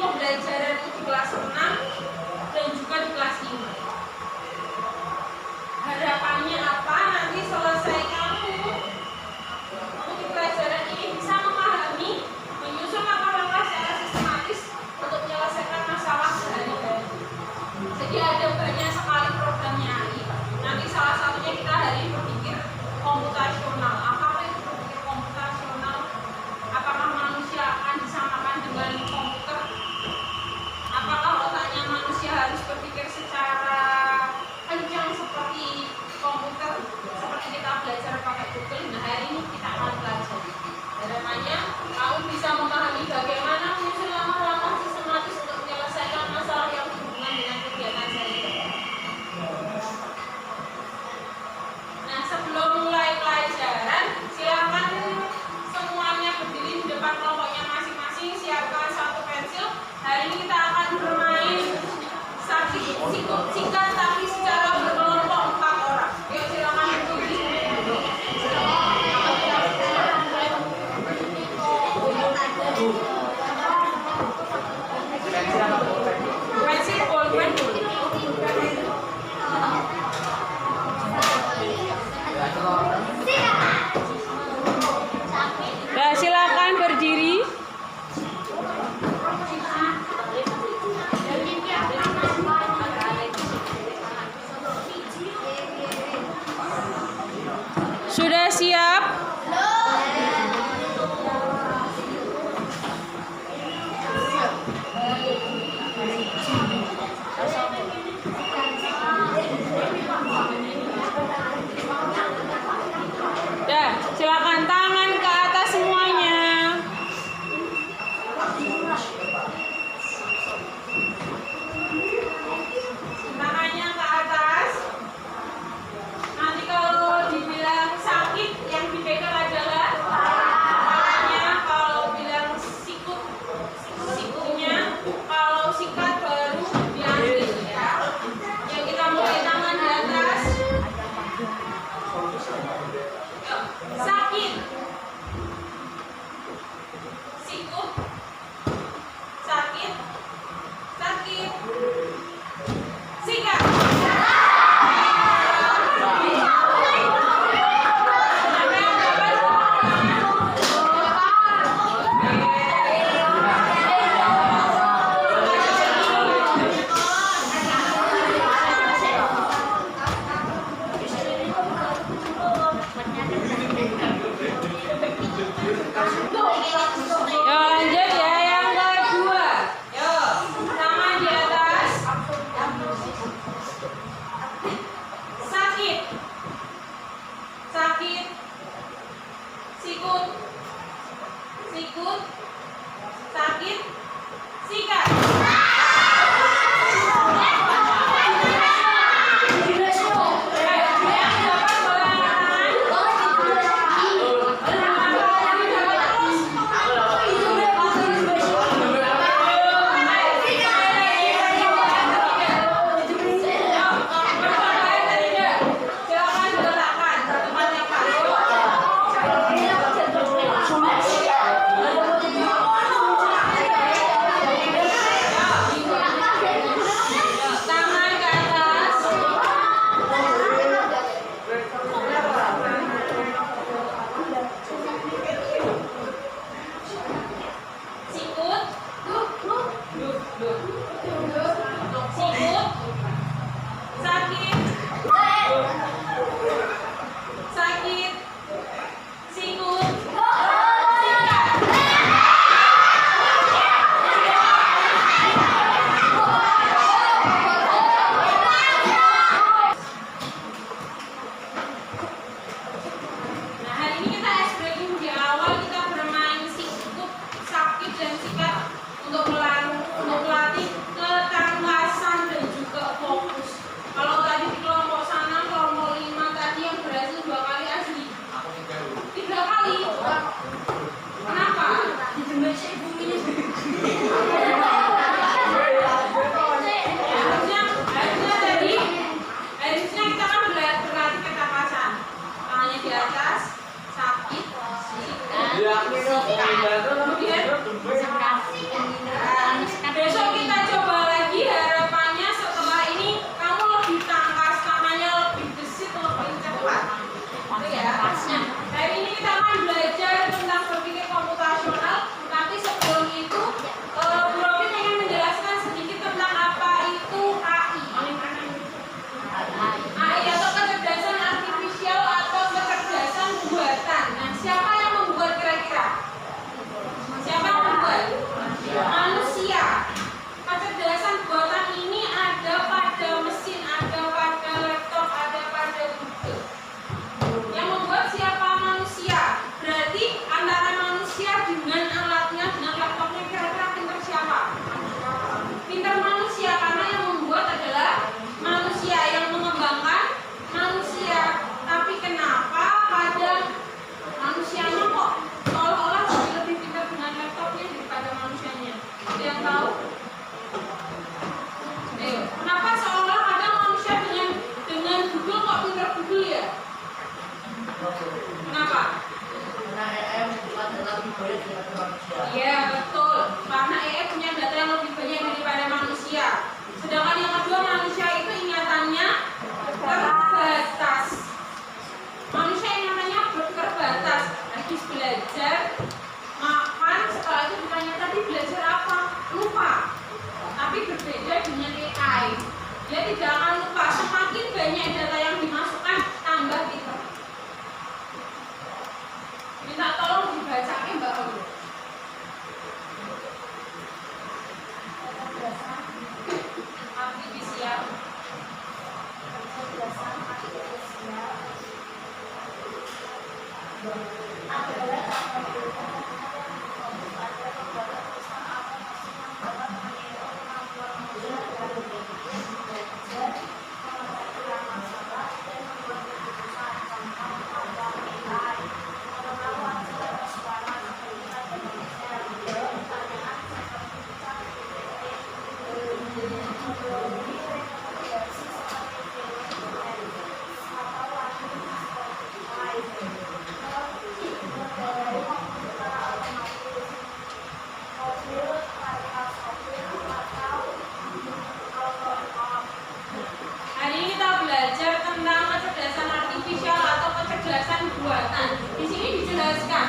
pembelajaran di kelas 6 dan juga di kelas 5. Harapannya apa? Nanti selesai kamu untuk di pelajaran ini bisa memahami, menyusun langkah-langkah secara sistematis untuk menyelesaikan masalah sehari-hari. Jadi ada banyak sekali programnya AI. Nanti salah satunya kita hari ini berpikir komputasional. Apa itu berpikir komputasional? Apakah manusia akan disamakan dengan komputer? Iya betul, karena AI punya data yang lebih banyak daripada manusia. Sedangkan yang kedua, manusia itu ingatannya terbatas. Manusia ingatannya terbatas. Habis belajar, makan, setelah itu ditanya tadi belajar apa? Lupa. Tapi berbeda dengan AI. Dia tidak akan lupa. Semakin banyak data yang dimasukkan, tambah pintar. Minta tolong dibacain Mbak Olu. Artifisial. Hari ini kita belajar tentang kecerdasan artifisial atau kecerdasan buatan. Di sini dijelaskan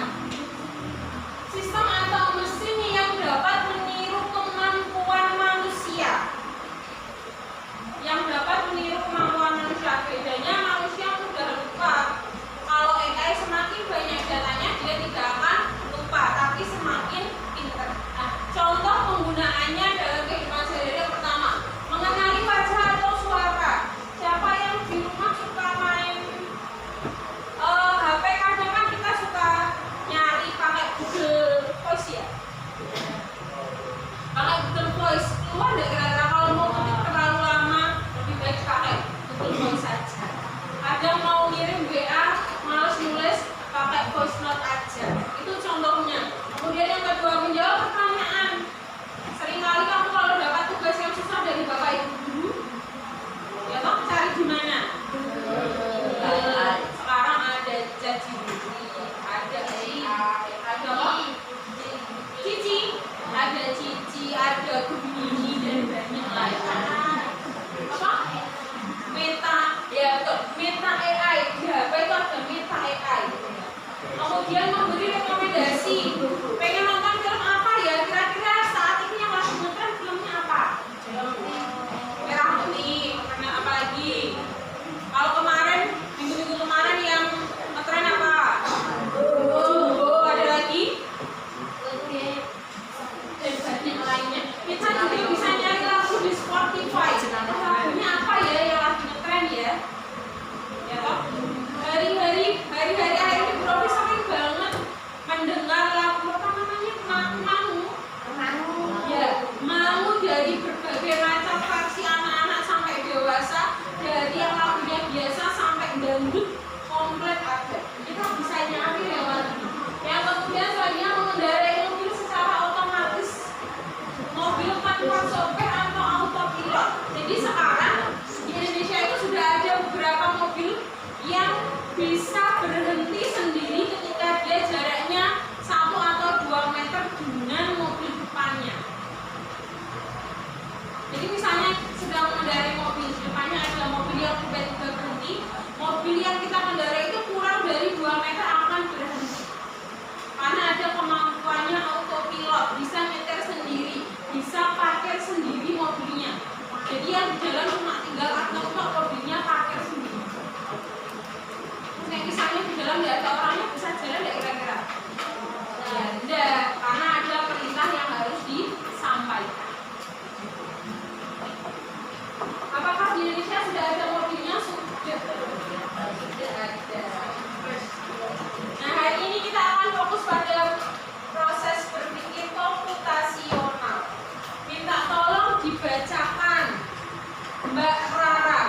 sistem atau mesin yang dapat meniru kemampuan manusia. Yang dapat meniru kemampuan manusia. Bedanya manusia mudah lupa. Kalau AI semakin banyak datanya dia tidak akan lupa, tapi semakin pintar. Nah, contoh penggunaannya dalam kehidupan sehari-hari yang pertama, mengenali wajah atau suara. Siapa yang di rumah suka main HP? Kadang kan kita suka nyari pakai Google Voice ya. Pakai Google Voice, keluar nggak kira-kira? Kalau mau ketik terlalu lama, lebih baik pakai Google Voice saja. Ada mau ngirim WA, males nulis, pakai voice note aja. Itu contohnya. Kemudian yang kedua, menjawab pertanyaan. Seringkali kamu kalau dapat tugas yang susah dari bapak ibu guru, ya toh cari di mana? Sekarang ada ChatGPT, ada AI, ada apa? Cici, ada Gemini dan banyak lain. Apa? Meta, ya betul. Meta AI, di HP itu ada Meta AI. Kemudian memberi rekomendasi. Pengen nonton film apa ya? Kira-kira saat ini yang lagi ngetren filmnya apa? Merah putih. Apa lagi? Kalau kemarin, minggu-minggu kemarin yang ngetren apa? Oh, ada lagi? Dan banyak lainnya. Kita juga bisa nyari lagu di Spotify. Lagunya apa ya yang lagi ngetren ya? Ya toh? Hari-hari akhir ini Profi sering banget mendengar lagu apa namanya? Mau. Ya, mau dari berbagai macam versi anak-anak sampai dewasa, dari yang lagunya biasa sampai dangdut komplit ada. Kita bisa nyari lewat ini. Yang kemudian selanjutnya mengendarai mobil secara otomatis, mobil tanpa sopir atau autopilot. Jadi sekarang di Indonesia itu sudah ada beberapa mobil yang bisa berhenti sendiri ketika dia jaraknya 1 atau 2 meter dengan mobil depannya. Jadi misalnya sedang mengendarai mobil, depannya ada mobil yang tiba-tiba berhenti, mobil yang kita kendarai itu kurang dari 2 meter akan berhenti. Karena ada kemampuannya autopilot, bisa nyetir sendiri, bisa parkir sendiri mobilnya. Jadi yang di jalan cuma tinggal autopilot, mobilnya parkir sendiri. Kayak misalnya di dalam nggak ada orangnya, bisa jalan nggak kira-kira? Ya enggak, karena ada perintah yang harus disampaikan. Apakah di Indonesia sudah ada mobilnya? Sudah ada. Nah, hari ini kita akan fokus pada proses berpikir komputasional. Minta tolong dibacakan Mbak Rara.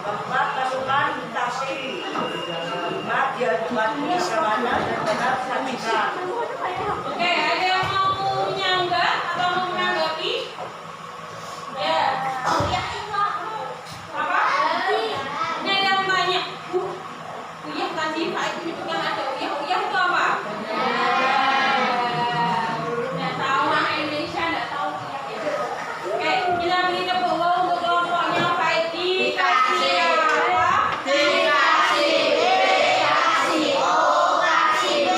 Keempat, pasukan taksi. Lima, dia buat keamanan dan tetap saksikan. Oke, ada yang mau menyanggah atau mau menanggapi? Ya. Apa? Ini ada yang tanya. Uyah tadi Pak itu juga ada uyah. Uyah itu apa? Nggak tahu anak Indonesia nggak tahu uyah itu. Oke, kita beri tepuk tangan untuk kelompoknya Pak Edi. Kasih apa? Dikasih B, kasih O, kasih B.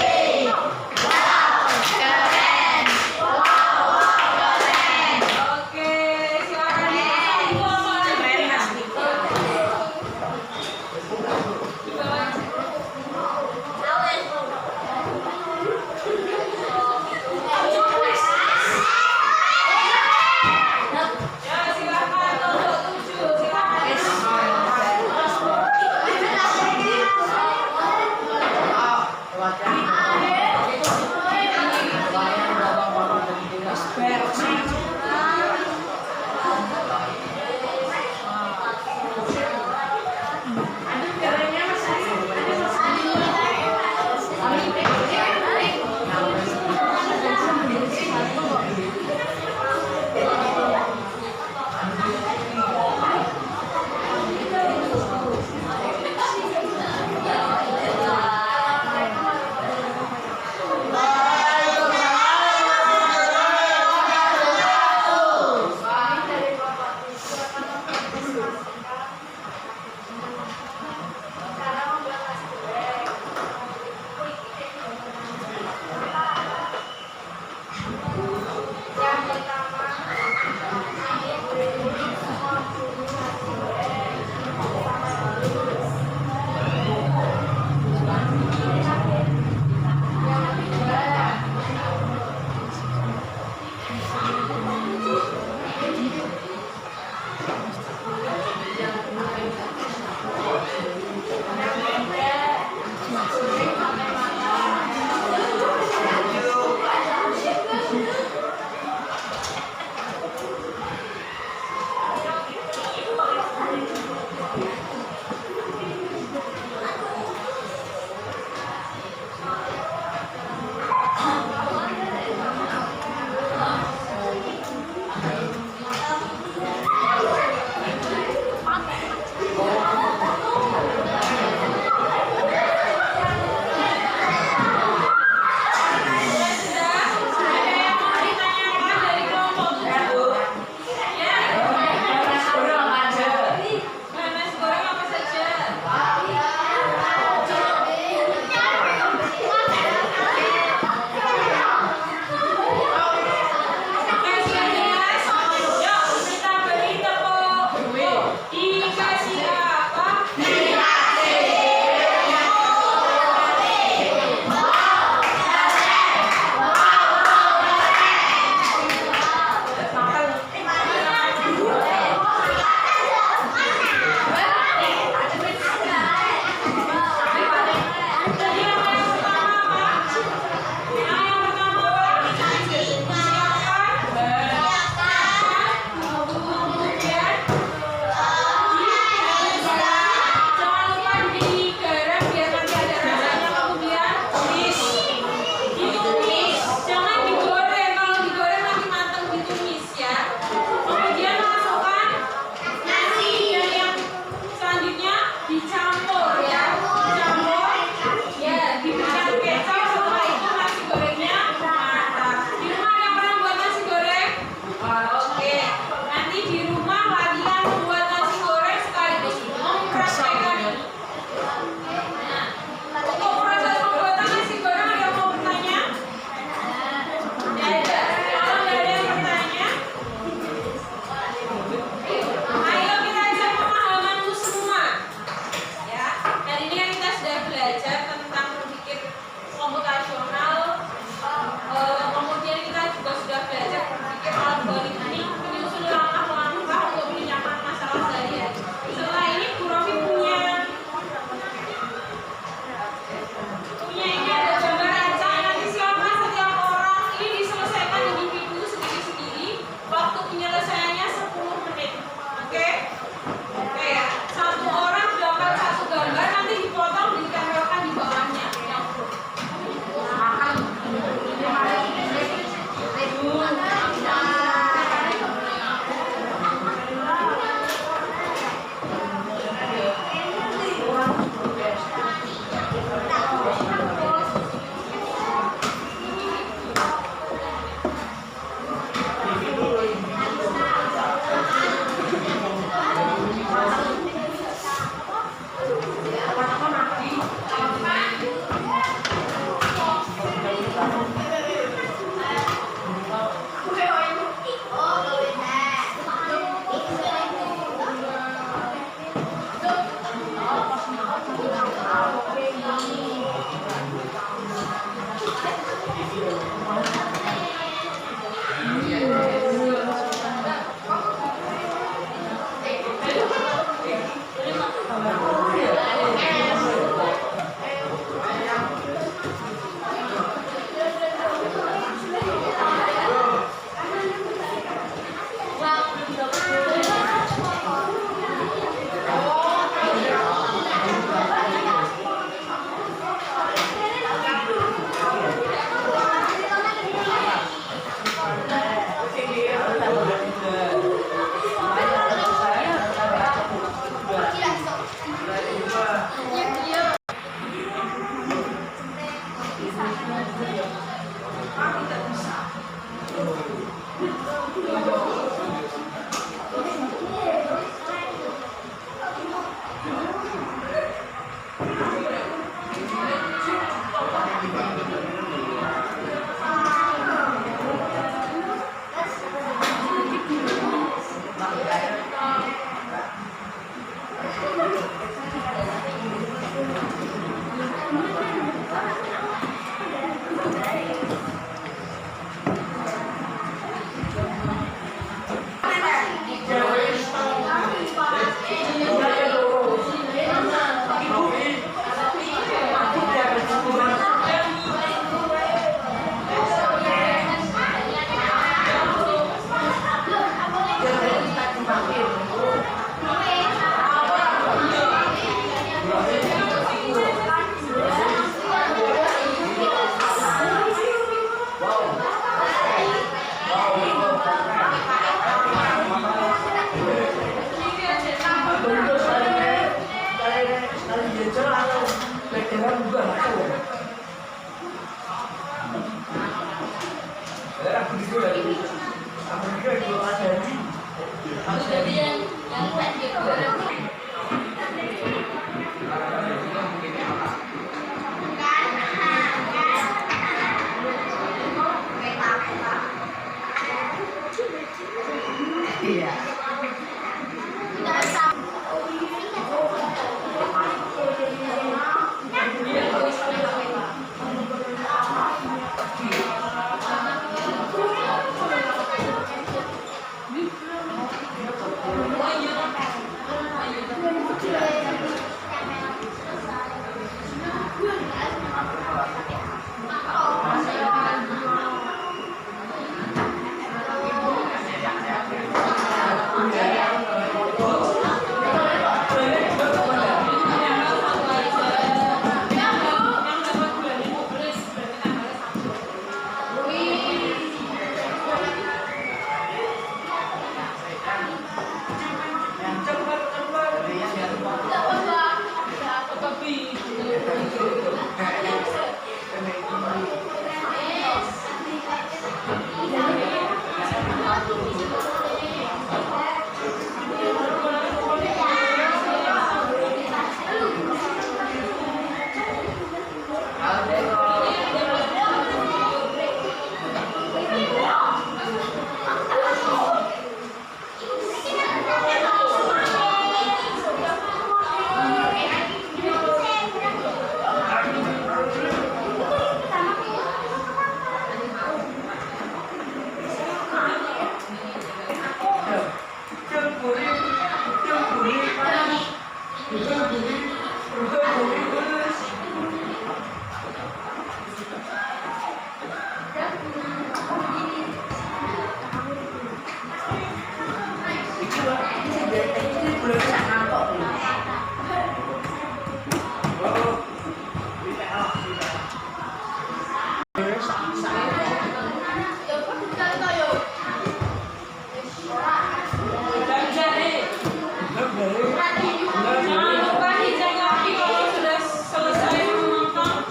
Jangan lupa dicek lagi kalau sudah selesai menonton.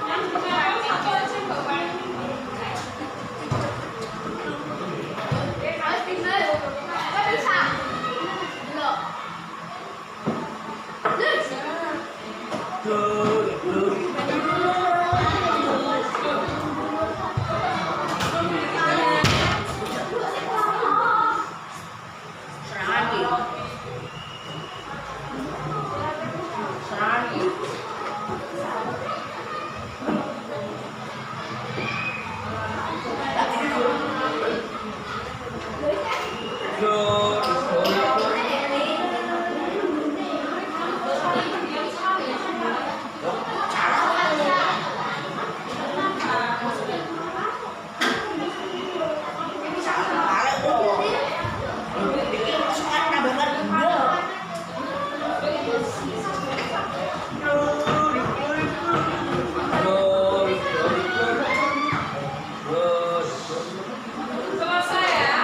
Yang kemarin satu aja nggak banyak. Selesai ya.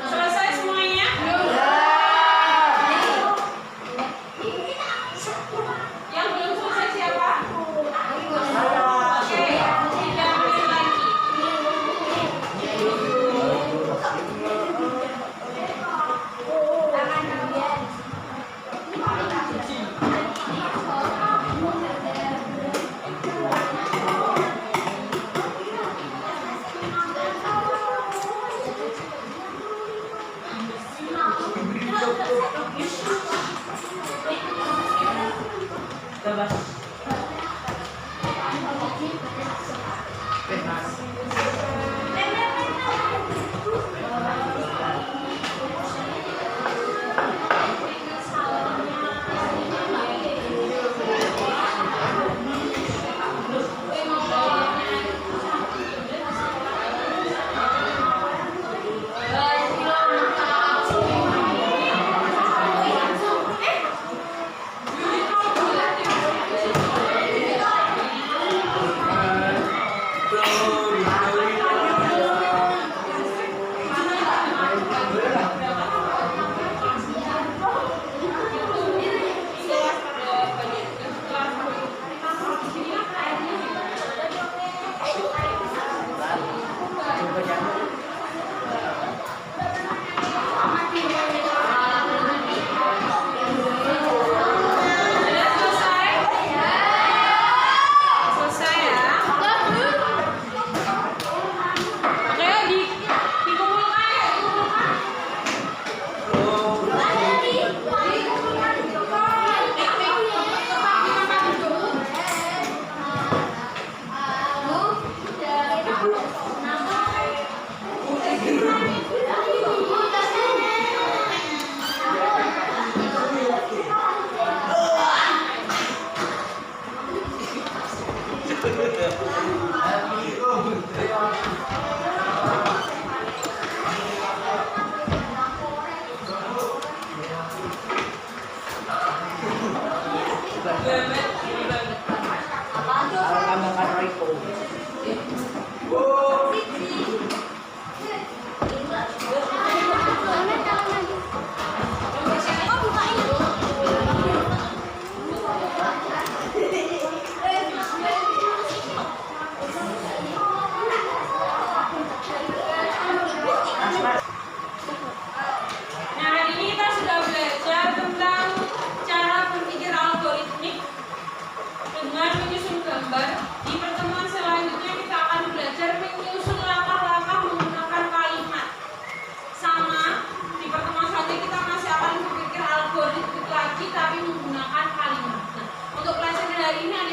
Selesai semuanya? Yang belum selesai siapa? Oke, 3 menit lagi. hari ini